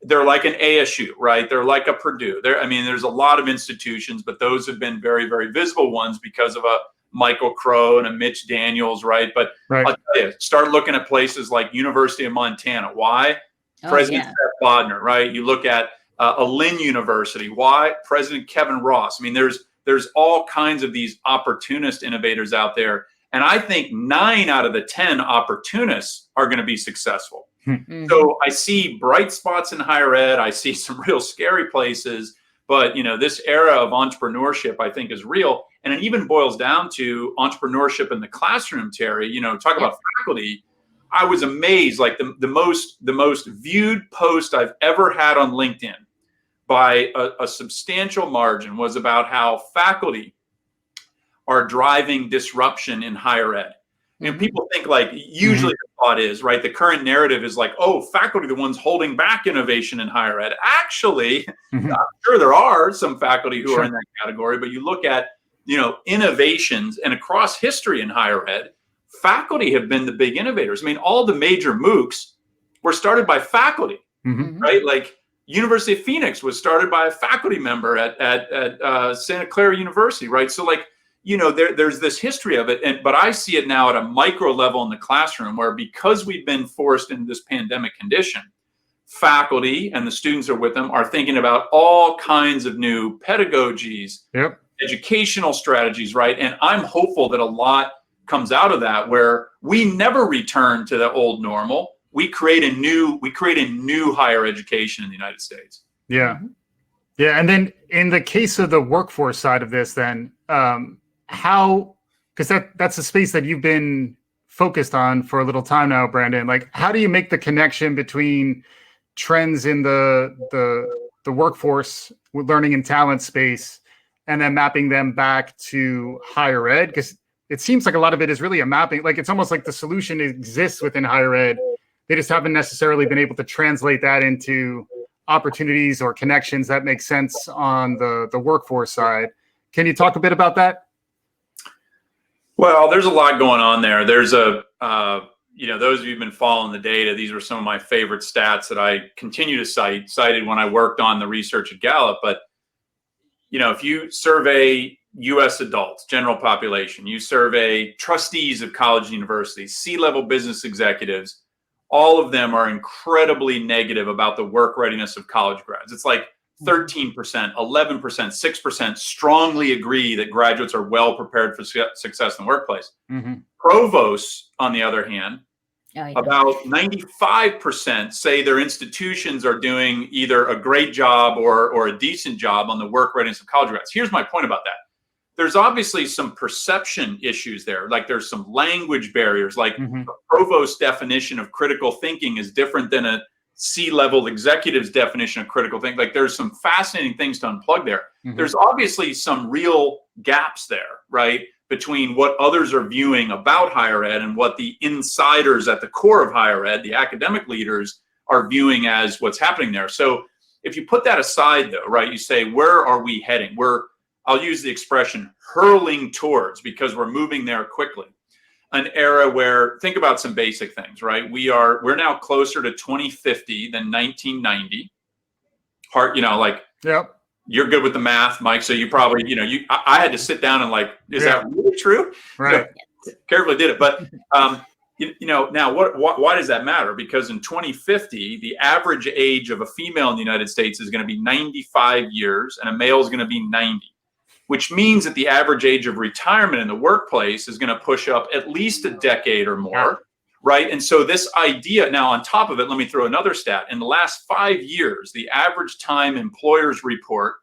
They're like an ASU, right? They're like a Purdue. There's a lot of institutions, but those have been very, very visible ones because of a Michael Crow and a Mitch Daniels, right? But I'll tell you, start looking at places like University of Montana. Why? President Seth Bodnar, right? You look at a Lynn University. Why? President Kevin Ross. There's all kinds of these opportunist innovators out there. And I think 9 out of the 10 opportunists are going to be successful. So I see bright spots in higher ed. I see some real scary places. But, this era of entrepreneurship, I think, is real. And it even boils down to entrepreneurship in the classroom, Terry. Talk about faculty. I was amazed. Like the most viewed post I've ever had on LinkedIn by a substantial margin was about how faculty are driving disruption in higher ed. And people think like usually the thought is, right, the current narrative is like, oh, faculty are the ones holding back innovation in higher ed. Actually, I'm sure there are some faculty who are in that category, but you look at, innovations and across history in higher ed, faculty have been the big innovators. I mean, all the major MOOCs were started by faculty, right? Like University of Phoenix was started by a faculty member at Santa Clara University, right? So like, there's this history of it, but I see it now at a micro level in the classroom where, because we've been forced into this pandemic condition, faculty and the students who are with them are thinking about all kinds of new pedagogies, educational strategies, right? And I'm hopeful that a lot comes out of that, where we never return to the old normal. We create a new higher education in the United States. Yeah. And then in the case of the workforce side of this, then how, because that's a space that you've been focused on for a little time now, Brandon, like how do you make the connection between trends in the workforce with learning and talent space and then mapping them back to higher ed? Because it seems like a lot of it is really a mapping, like it's almost like the solution exists within higher ed. They just haven't necessarily been able to translate that into opportunities or connections that make sense on the workforce side. Can you talk a bit about that? Well, there's a lot going on there. There's those of you who've been following the data, these are some of my favorite stats that I continue to cited when I worked on the research at Gallup. But, if you survey US adults, general population, you survey trustees of college and universities, C-level business executives, all of them are incredibly negative about the work readiness of college grads. It's like 13%, 11%, 6% strongly agree that graduates are well prepared for success in the workplace. Provosts, on the other hand, about 95% say their institutions are doing either a great job or a decent job on the work readiness of college grads. Here's my point about that. There's obviously some perception issues there. Like there's some language barriers, like the provost's definition of critical thinking is different than a C-level executive's definition of critical thinking. Like there's some fascinating things to unplug there. There's obviously some real gaps there, right? Between what others are viewing about higher ed and what the insiders at the core of higher ed, the academic leaders, are viewing as what's happening there. So if you put that aside though, right, you say, where are we heading? I'll use the expression hurling towards, because we're moving there quickly. An era where, think about some basic things, right? We're now closer to 2050 than 1990. You're good with the math, Mike. So you probably, I had to sit down and is that really true? Right. Carefully did it. But, now why does that matter? Because in 2050, the average age of a female in the United States is going to be 95 years and a male is going to be 90. Which means that the average age of retirement in the workplace is going to push up at least a decade or more, right? And so this idea, now on top of it, let me throw another stat. In the last 5 years, the average time employers report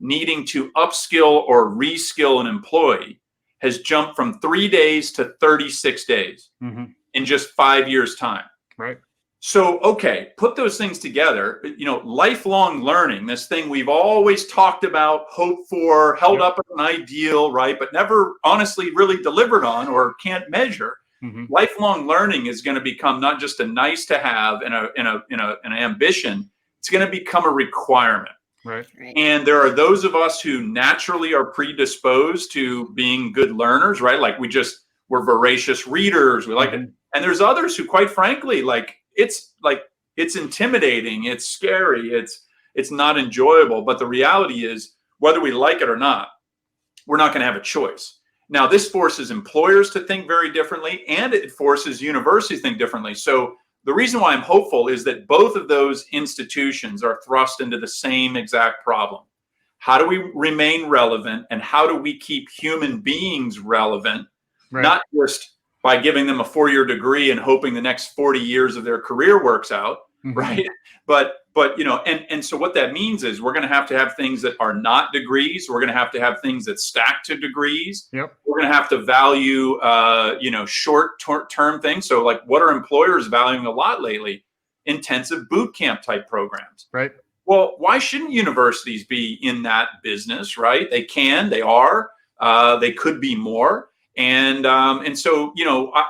needing to upskill or reskill an employee has jumped from 3 days to 36 days in just 5 years' time. Right. So, okay, put those things together, lifelong learning, this thing we've always talked about, hoped for, held up as an ideal, right? But never honestly really delivered on or can't measure. Lifelong learning is going to become not just a nice to have and an ambition. It's going to become a requirement. Right. And there are those of us who naturally are predisposed to being good learners, right? Like we're voracious readers. We like it. And there's others who, quite frankly, it's intimidating, it's scary, it's not enjoyable. But the reality is, whether we like it or not, we're not going to have a choice. Now, this forces employers to think very differently, and it forces universities to think differently. So the reason why I'm hopeful is that both of those institutions are thrust into the same exact problem. How do we remain relevant, and how do we keep human beings relevant, not just by giving them a 4-year degree and hoping the next 40 years of their career works out, right? But and so what that means is we're going to have things that are not degrees. We're going to have things that stack to degrees. Yep. We're going to have to value short-term things. So like, what are employers valuing a lot lately? Intensive boot camp type programs. Right. Well, why shouldn't universities be in that business, right? They can, they are, they could be more. And so,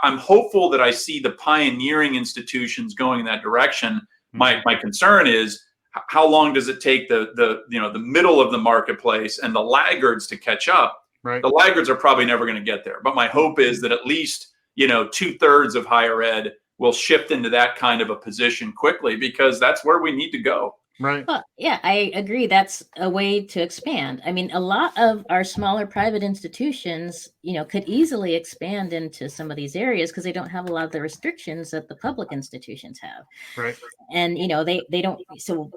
I'm hopeful that I see the pioneering institutions going in that direction. My concern is, how long does it take the middle of the marketplace and the laggards to catch up? Right. The laggards are probably never going to get there. But my hope is that at least, 2/3 of higher ed will shift into that kind of a position quickly, because that's where we need to go. Right. Well, yeah, I agree. That's a way to expand. I mean, a lot of our smaller private institutions, could easily expand into some of these areas because they don't have a lot of the restrictions that the public institutions have. Right. And, they don't. So,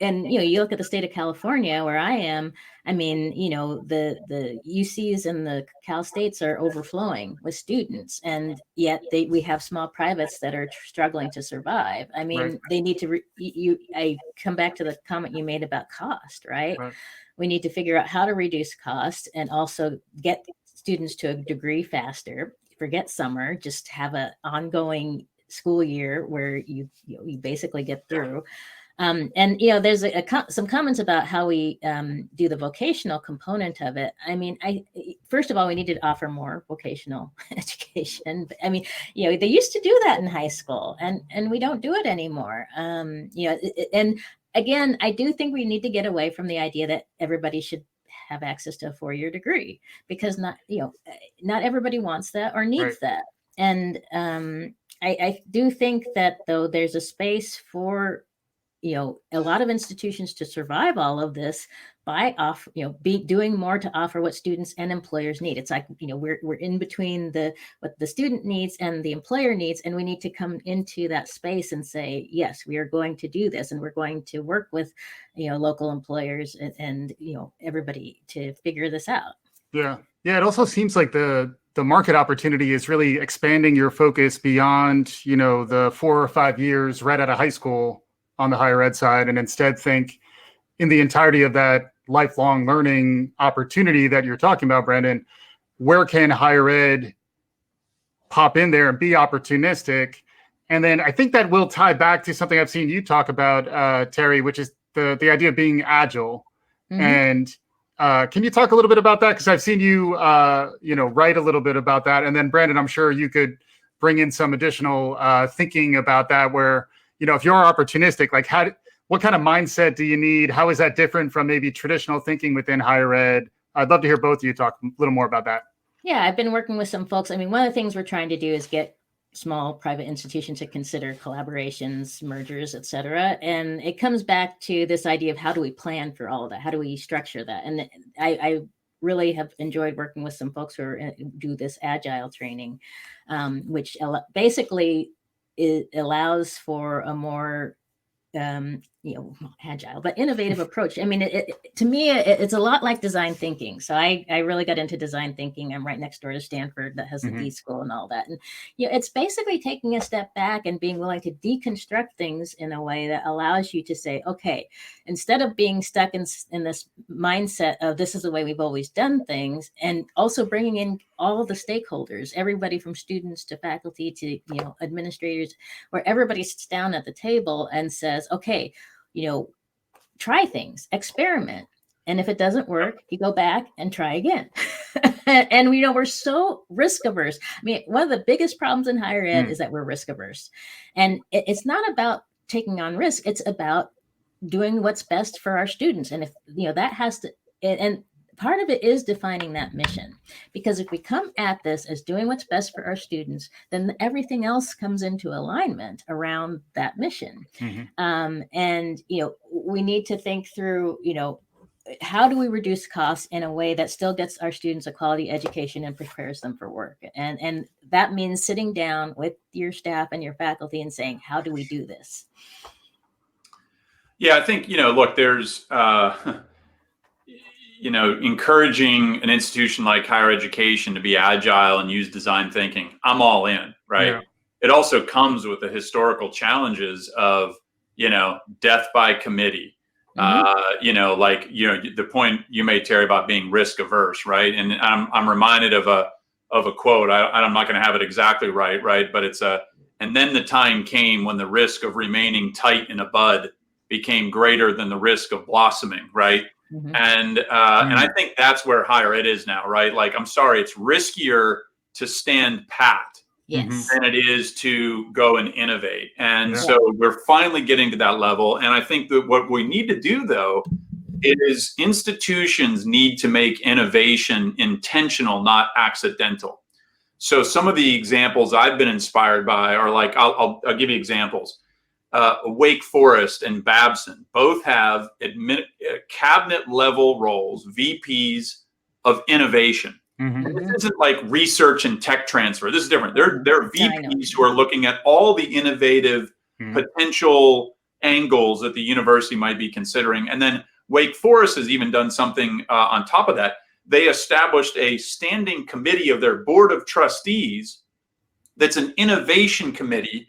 and, you look at the state of California where I am, I mean, the UCs and the Cal States are overflowing with students, and yet we have small privates that are struggling to survive. I mean, Right. they need to, I come back to the comment you made about cost, right? Right. We need to figure out how to reduce cost and also get students to a degree faster. Forget summer, just have an ongoing school year where you basically get through. And there's some comments about how we do the vocational component of it. I mean, first of all, we need to offer more vocational education. I mean, they used to do that in high school, and we don't do it anymore. And again, I do think we need to get away from the idea that everybody should have access to a 4-year degree, because not everybody wants that or needs that. And I do think that, though, there's a space for a lot of institutions to survive all of this by doing more to offer what students and employers need. It's like, we're in between what the student needs and the employer needs, and we need to come into that space and say, yes, we are going to do this, and we're going to work with, local employers and everybody to figure this out. Yeah. Yeah. It also seems like the market opportunity is really expanding your focus beyond, the 4 or 5 years right out of high school on the higher ed side, and instead think in the entirety of that lifelong learning opportunity that you're talking about, Brandon. Where can higher ed pop in there and be opportunistic? And then I think that will tie back to something I've seen you talk about, Terri, which is the idea of being agile. Mm-hmm. And can you talk a little bit about that? Because I've seen you, write a little bit about that. And then, Brandon, I'm sure you could bring in some additional thinking about that, where if you're opportunistic, like what kind of mindset do you need? How is that different from maybe traditional thinking within higher ed? I'd love to hear both of you talk a little more about that. Yeah, I've been working with some folks. I mean, one of the things we're trying to do is get small private institutions to consider collaborations, mergers, et cetera. And it comes back to this idea of, how do we plan for all of that? How do we structure that? And I really have enjoyed working with some folks who do this agile training, which basically it allows for a more agile but innovative approach. I mean, to me, it's a lot like design thinking. So I really got into design thinking. I'm right next door to Stanford that has a D school and all that. And it's basically taking a step back and being willing to deconstruct things in a way that allows you to say, okay, instead of being stuck in this mindset of this is the way we've always done things, and also bringing in all of the stakeholders, everybody from students to faculty to administrators, where everybody sits down at the table and says, okay, try things, experiment. And if it doesn't work, you go back and try again. And we're so risk averse. I mean, one of the biggest problems in higher ed is that we're risk averse. And it's not about taking on risk. It's about doing what's best for our students. And if, that has to, and part of it is defining that mission, because if we come at this as doing what's best for our students, then everything else comes into alignment around that mission. And, we need to think through, how do we reduce costs in a way that still gets our students a quality education and prepares them for work? And that means sitting down with your staff and your faculty and saying, how do we do this? Yeah, I think, look, there's, encouraging an institution like higher education to be agile and use design thinking. I'm all in, right? it also comes with the historical challenges of, death by committee. The point you made, Terry, about being risk averse, right? And I'm reminded of a quote. I'm not going to have it exactly right? But it's and then the time came when the risk of remaining tight in a bud became greater than the risk of blossoming, right? Mm-hmm. And I think that's where higher ed is now, right? Like, I'm sorry, it's riskier to stand pat than it is to go and innovate. And so we're finally getting to that level. And I think that what we need to do, though, is institutions need to make innovation intentional, not accidental. So some of the examples I've been inspired by are like, I'll give you examples. Wake Forest and Babson both have cabinet level roles, VPs of innovation. This isn't like research and tech transfer. This is different. They're VPs who are looking at all the innovative potential angles that the university might be considering. And then Wake Forest has even done something on top of that. They established a standing committee of their board of trustees that's an innovation committee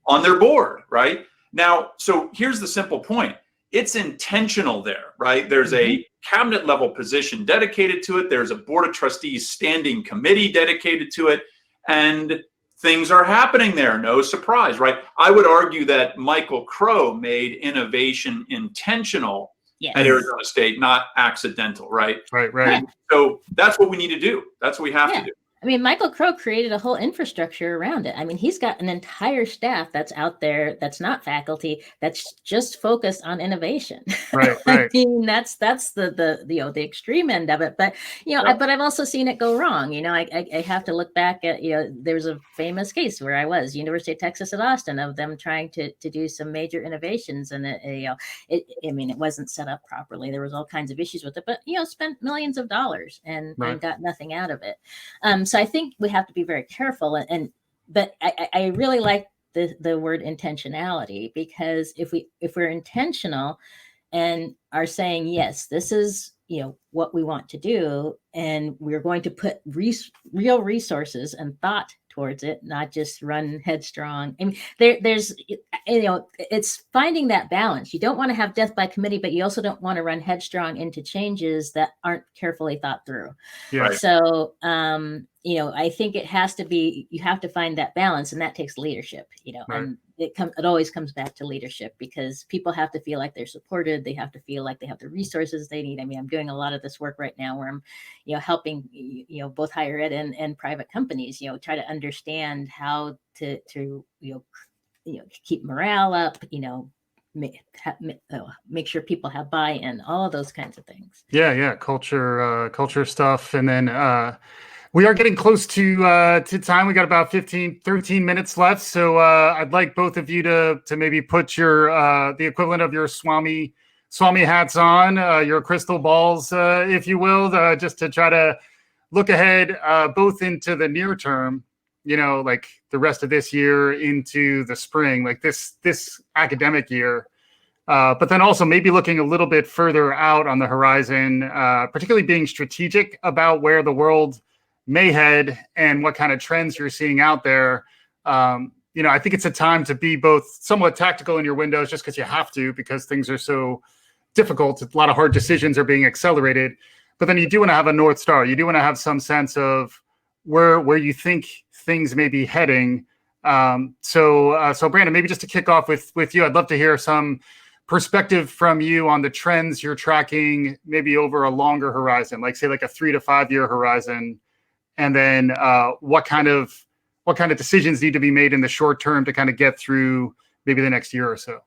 on their board, right? Now, so here's the simple point. It's intentional there, right? There's a cabinet level position dedicated to it. There's a board of trustees standing committee dedicated to it. And things are happening there. No surprise, right? I would argue that Michael Crow made innovation intentional at Arizona State, not accidental, right? Right. And so that's what we need to do. That's what we have to do. I mean, Michael Crow created a whole infrastructure around it. I mean, he's got an entire staff that's out there that's not faculty, that's just focused on innovation. Right. I mean, that's the extreme end of it. But but I've also seen it go wrong. I have to look back at there's a famous case where I was University of Texas at Austin of them trying to do some major innovations, and it wasn't set up properly. There was all kinds of issues with it, but spent millions of dollars and got nothing out of it. So I think we have to be very careful, but I really like the word intentionality, because if we're intentional and are saying, yes, this is what we want to do, and we're going to put real resources and thought towards it, not just run headstrong. I mean, there's it's finding that balance. You don't want to have death by committee, but you also don't want to run headstrong into changes that aren't carefully thought through. So I think it has to be, you have to find that balance, and that takes leadership, and it always comes back to leadership, because people have to feel like they're supported. They have to feel like they have the resources they need. I mean, I'm doing a lot of this work right now where I'm, helping, both higher ed and private companies, try to understand how to keep morale up, make sure people have buy-in, all of those kinds of things. Culture stuff. And then we are getting close to time. We got about 13 minutes left. So I'd like both of you to maybe put your the equivalent of your Swami hats on, your crystal balls, if you will, just to try to look ahead both into the near term, like the rest of this year into the spring, like this academic year. But then also maybe looking a little bit further out on the horizon, particularly being strategic about where the world may head and what kind of trends you're seeing out there. I think it's a time to be both somewhat tactical in your windows, just because you have to, because things are so difficult. A lot of hard decisions are being accelerated. But then you do want to have a North Star. You do want to have some sense of where you think things may be heading. So Brandon, maybe just to kick off with you, I'd love to hear some perspective from you on the trends you're tracking, maybe over a longer horizon, like say like a 3 to 5 year horizon. And then what kind of decisions need to be made in the short term to kind of get through maybe the next year or so?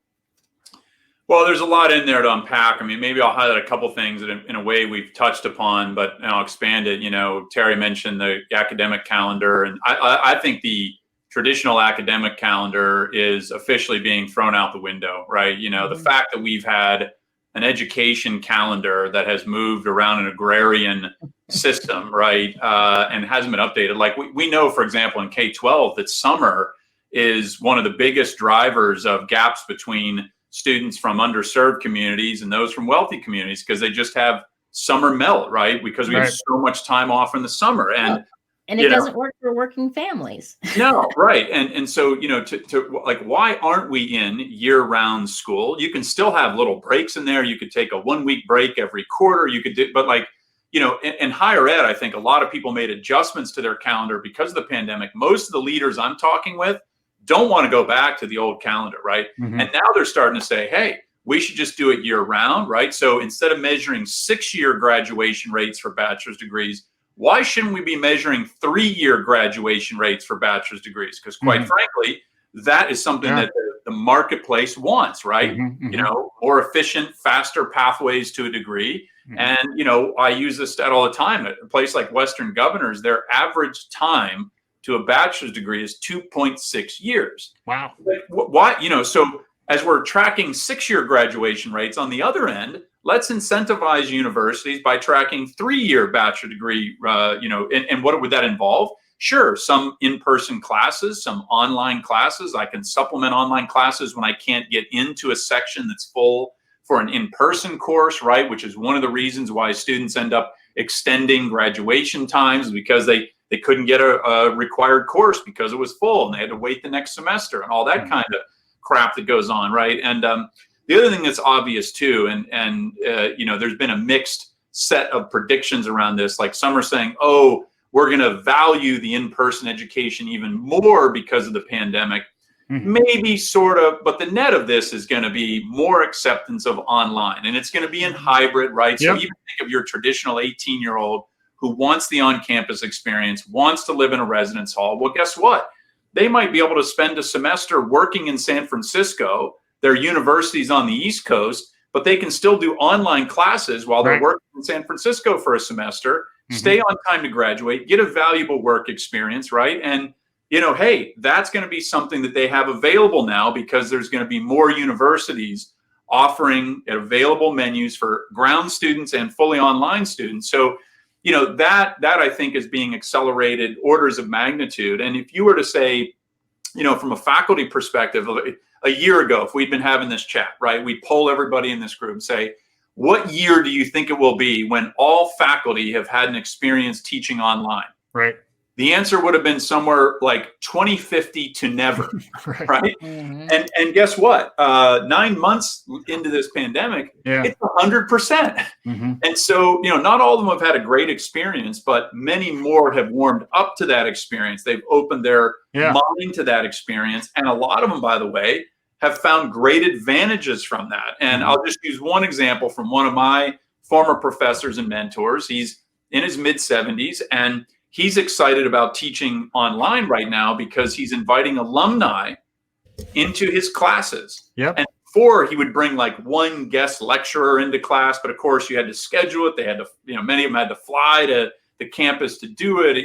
Well, there's a lot in there to unpack. I mean, maybe I'll highlight a couple things that in a way we've touched upon, but I'll expand it. Terry mentioned the academic calendar, and I think the traditional academic calendar is officially being thrown out the window, right? The fact that we've had an education calendar that has moved around an agrarian system, right, and hasn't been updated. Like we know, for example, in K-12 that summer is one of the biggest drivers of gaps between students from underserved communities and those from wealthy communities, because they just have summer melt, right? Because we have so much time off in the summer. And And it doesn't work for working families. No, right. And so, to like, why aren't we in year-round school? You can still have little breaks in there. You could take a 1-week break every quarter. You could do, but like, in higher ed, I think a lot of people made adjustments to their calendar because of the pandemic. Most of the leaders I'm talking with don't want to go back to the old calendar, right? Mm-hmm. And now they're starting to say, hey, we should just do it year-round, right? So instead of measuring 6-year graduation rates for bachelor's degrees, why shouldn't we be measuring 3-year graduation rates for bachelor's degrees? Because quite frankly, that is something that the marketplace wants, right? More efficient, faster pathways to a degree. And, I use this stat all the time. At a place like Western Governors, their average time to a bachelor's degree is 2.6 years. Wow. Like, why, so as we're tracking 6-year graduation rates on the other end, let's incentivize universities by tracking 3-year bachelor degree, and what would that involve? Sure, some in-person classes, some online classes. I can supplement online classes when I can't get into a section that's full for an in-person course, right? Which is one of the reasons why students end up extending graduation times, because they couldn't get a required course because it was full and they had to wait the next semester and all that kind of crap that goes on, right? And the other thing that's obvious too, and there's been a mixed set of predictions around this. Like some are saying, oh, we're going to value the in-person education even more because of the pandemic. Maybe, sort of, but the net of this is going to be more acceptance of online, and it's going to be in hybrid, right? So even think of your traditional 18-year-old who wants the on-campus experience, wants to live in a residence hall. Well, guess what? They might be able to spend a semester working in San Francisco. Their university's on the East Coast, but they can still do online classes while they're working in San Francisco for a semester, stay on time to graduate, get a valuable work experience, right? And, hey, that's going to be something that they have available now because there's going to be more universities offering available menus for ground students and fully online students. So, that I think is being accelerated orders of magnitude. And if you were to say, from a faculty perspective, a year ago, if we'd been having this chat, right, we'd poll everybody in this group and say, what year do you think it will be when all faculty have had an experience teaching online? Right. The answer would have been somewhere like 2050 to never, right? And guess what? 9 months into this pandemic, it's 100%. And so, not all of them have had a great experience, but many more have warmed up to that experience. They've opened their mind to that experience. And a lot of them, by the way, have found great advantages from that. And I'll just use one example from one of my former professors and mentors. He's in his mid-70s, and he's excited about teaching online right now because he's inviting alumni into his classes. And before, he would bring like one guest lecturer into class, but of course you had to schedule it. They had to, many of them had to fly to the campus to do it,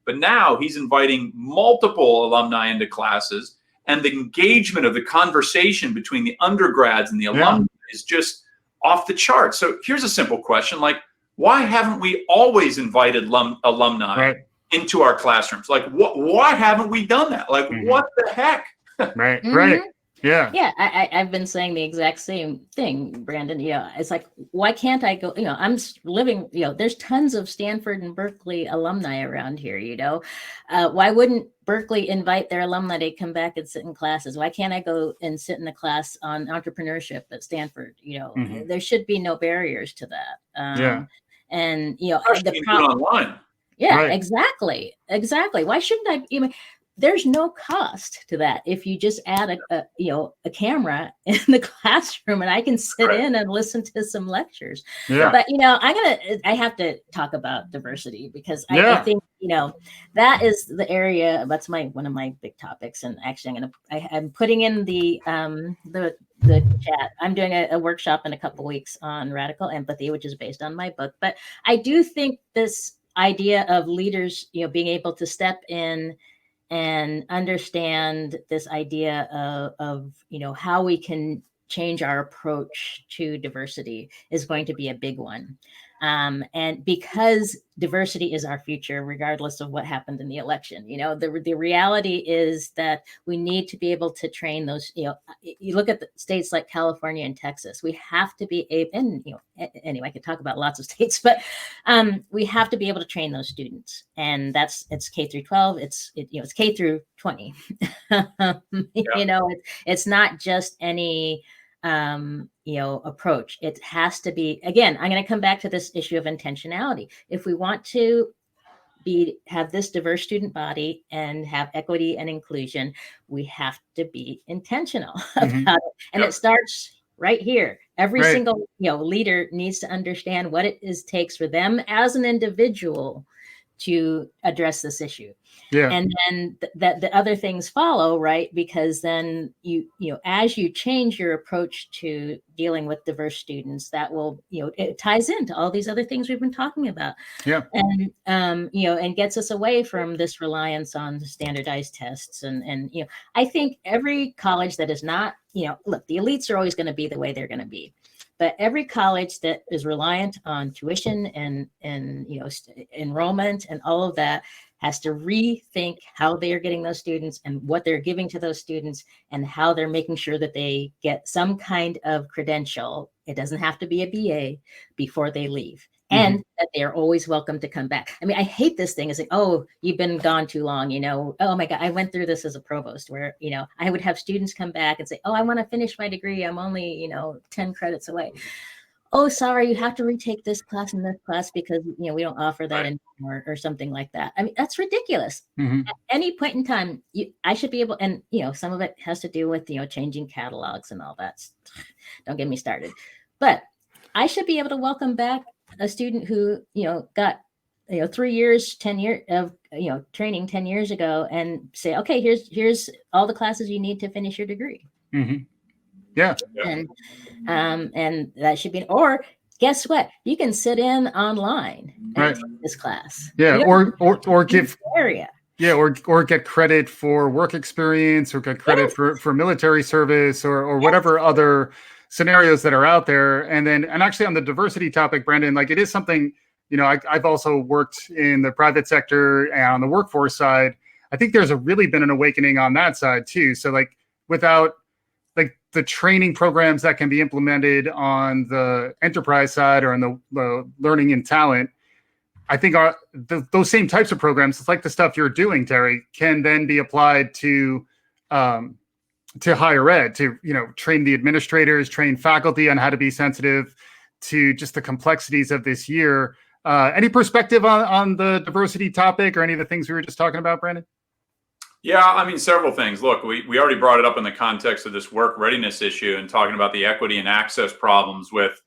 but now he's inviting multiple alumni into classes, and the engagement of the conversation between the undergrads and the alumni is just off the charts. So here's a simple question, like, why haven't we always invited alumni into our classrooms? Like, why haven't we done that? Like, what the heck? Right. Yeah. I've been saying the exact same thing, Brandon. It's like, why can't I go? I'm living, there's tons of Stanford and Berkeley alumni around here, why wouldn't Berkeley invite their alumni to come back and sit in classes? Why can't I go and sit in the class on entrepreneurship at Stanford? There should be no barriers to that. And the problem online. Exactly. Why shouldn't I? There's no cost to that if you just add a camera in the classroom and I can sit in and listen to some lectures. But I have to talk about diversity because I think that is the area. That's one of my big topics. And actually, I'm putting in the chat. I'm doing a workshop in a couple weeks on radical empathy, which is based on my book. But I do think this idea of leaders, being able to step in and understand this idea of how we can change our approach to diversity is going to be a big one. And because diversity is our future, regardless of what happened in the election, the reality is that we need to be able to train those, you look at the states like California and Texas, we have to be able, and, anyway, I could talk about lots of states, but we have to be able to train those students. And it's K through 12, it's K through 20. It's not just any, approach. It has to be, again, I'm going to come back to this issue of intentionality. If we want to have this diverse student body and have equity and inclusion, we have to be intentional about it. And it starts right here. Every single, leader needs to understand what it takes for them as an individual to address this issue. Yeah. And then the other things follow, right? Because then as you change your approach to dealing with diverse students, that will, it ties into all these other things we've been talking about. Yeah. And and gets us away from this reliance on standardized tests. And I think every college that is not, look, the elites are always going to be the way they're going to be. But every college that is reliant on tuition and enrollment and all of that has to rethink how they are getting those students and what they're giving to those students and how they're making sure that they get some kind of credential. It doesn't have to be a BA before they leave. And that they are always welcome to come back. I mean, I hate this thing. It's like, oh, you've been gone too long. Oh my God, I went through this as a provost where, I would have students come back and say, oh, I want to finish my degree. I'm only, 10 credits away. Oh, sorry, you have to retake this class and this class because, we don't offer that anymore or something like that. I mean, that's ridiculous. At any point in time, I should be able, and, some of it has to do with, changing catalogs and all that. Don't get me started. But I should be able to welcome back a student who, got, 3 years, 10 years of, training 10 years ago and say, okay, here's all the classes you need to finish your degree. Yeah. And that should be, or guess what? You can sit in online and take this class. Yeah. Or give area. Yeah. Or get credit for work experience or get credit for military service or whatever other scenarios that are out there. And actually on the diversity topic, Brandon, like it is something, I've also worked in the private sector and on the workforce side. I think there's really been an awakening on that side too. So like without like the training programs that can be implemented on the enterprise side or on the learning and talent, I think those same types of programs, it's like the stuff you're doing, Terri, can then be applied to higher ed, to train the administrators, train faculty on how to be sensitive to just the complexities of this year. Any perspective on the diversity topic or any of the things we were just talking about, Brandon? Yeah, I mean, several things. Look, we already brought it up in the context of this work readiness issue and talking about the equity and access problems with,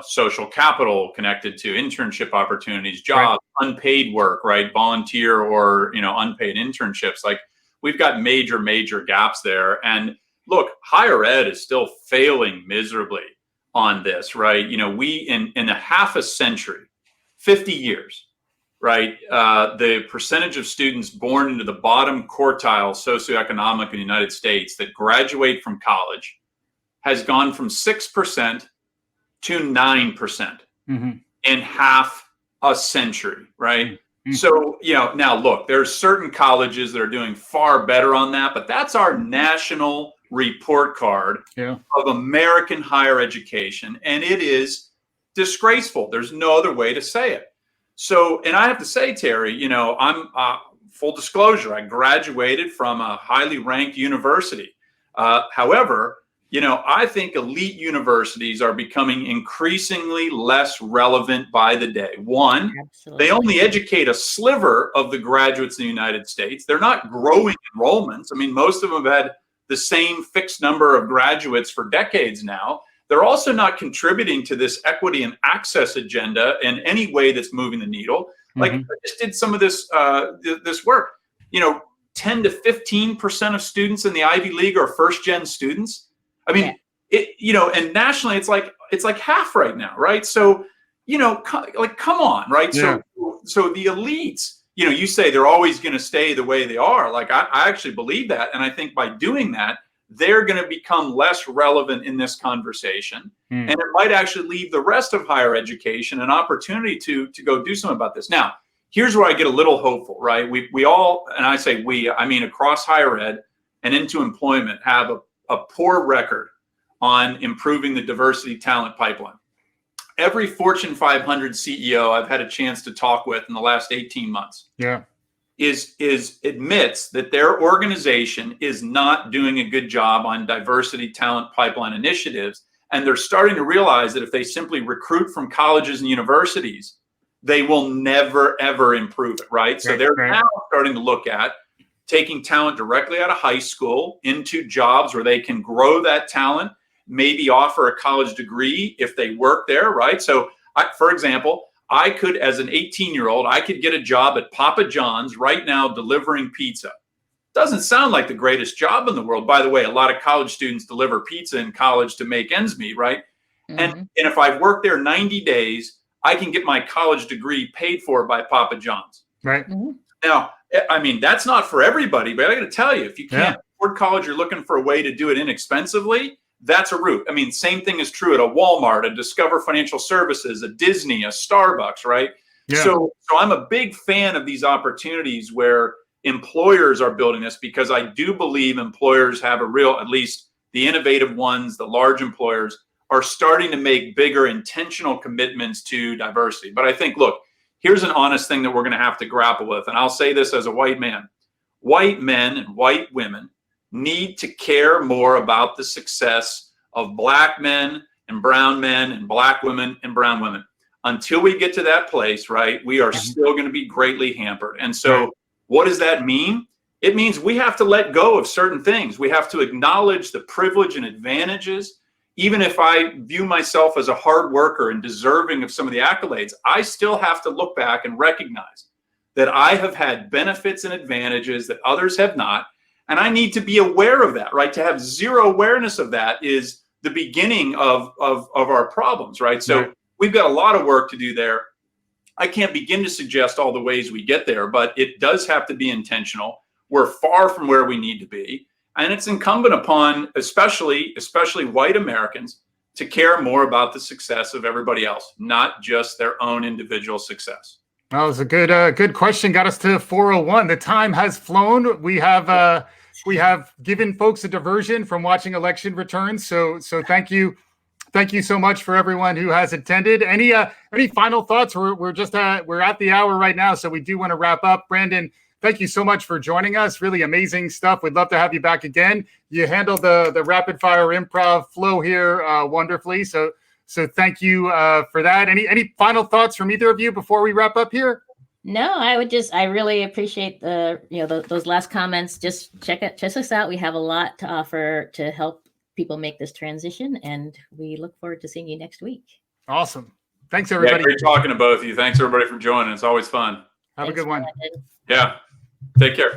social capital connected to internship opportunities, jobs, unpaid work, right? Volunteer or, unpaid internships. Like we've got major gaps there. And look, higher ed is still failing miserably on this, right? We in a half a century, 50 years, right? The percentage of students born into the bottom quartile socioeconomic in the United States that graduate from college has gone from 6% to 9% in half a century, right? So, now look, there's certain colleges that are doing far better on that, but that's our national report card of American higher education. And it is disgraceful. There's no other way to say it. So, and I have to say, Terri, I'm full disclosure, I graduated from a highly ranked university. However, I think elite universities are becoming increasingly less relevant by the day. One, they only educate a sliver of the graduates in the United States. They're not growing enrollments. I mean, most of them have had the same fixed number of graduates for decades now. They're also not contributing to this equity and access agenda in any way that's moving the needle. Like I just did some of this work. 10 to 15% of students in the Ivy League are first-gen students. I mean, and nationally, it's like half right now, right? So, come on, right? Yeah. So the elites, you say they're always going to stay the way they are. Like I actually believe that, and I think by doing that, they're going to become less relevant in this conversation. And it might actually leave the rest of higher education an opportunity to go do something about this. Now, here's where I get a little hopeful, right? We all, and I say we, I mean across higher ed and into employment, have a poor record on improving the diversity talent pipeline. Every Fortune 500 CEO I've had a chance to talk with in the last 18 months admits that their organization is not doing a good job on diversity talent pipeline initiatives. And they're starting to realize that if they simply recruit from colleges and universities, they will never, ever improve it, right? So they're now starting to look at taking talent directly out of high school into jobs where they can grow that talent, maybe offer a college degree if they work there, right? So, for example, I could, as an 18-year-old, I could get a job at Papa John's right now delivering pizza. Doesn't sound like the greatest job in the world. By the way, a lot of college students deliver pizza in college to make ends meet, right? And if I've worked there 90 days, I can get my college degree paid for by Papa John's. Right. Now, I mean, that's not for everybody, but I got to tell you, if you can't afford college, you're looking for a way to do it inexpensively, that's a route. I mean, same thing is true at a Walmart, a Discover Financial Services, a Disney, a Starbucks, right? So I'm a big fan of these opportunities where employers are building this, because I do believe employers have a real, at least the innovative ones, the large employers, are starting to make bigger intentional commitments to diversity. But I think, look, here's an honest thing that we're going to have to grapple with. And I'll say this as a white man. White men and white women need to care more about the success of Black men and brown men and Black women and brown women. Until we get to that place, right, we are still going to be greatly hampered. And so what does that mean? It means we have to let go of certain things. We have to acknowledge the privilege and advantages. Even if I view myself as a hard worker and deserving of some of the accolades, I still have to look back and recognize that I have had benefits and advantages that others have not. And I need to be aware of that, right? To have zero awareness of that is the beginning of our problems, right? So we've got a lot of work to do there. I can't begin to suggest all the ways we get there, but it does have to be intentional. We're far from where we need to be. And it's incumbent upon, especially white Americans, to care more about the success of everybody else, not just their own individual success. That was a good question. Got us to 4:01. The time has flown. We have given folks a diversion from watching election returns. So thank you so much for everyone who has attended. Any final thoughts? We're at the hour right now, so we do want to wrap up. Brandon, thank you so much for joining us. Really amazing stuff. We'd love to have you back again. You handled the rapid fire improv flow here wonderfully. So thank you for that. Any final thoughts from either of you before we wrap up here? No, I really appreciate those last comments. Just check us out. We have a lot to offer to help people make this transition, and we look forward to seeing you next week. Awesome. Thanks, everybody. Yeah, great talking to both of you. Thanks, everybody, for joining. It's always fun. Have a good one. Yeah. Take care.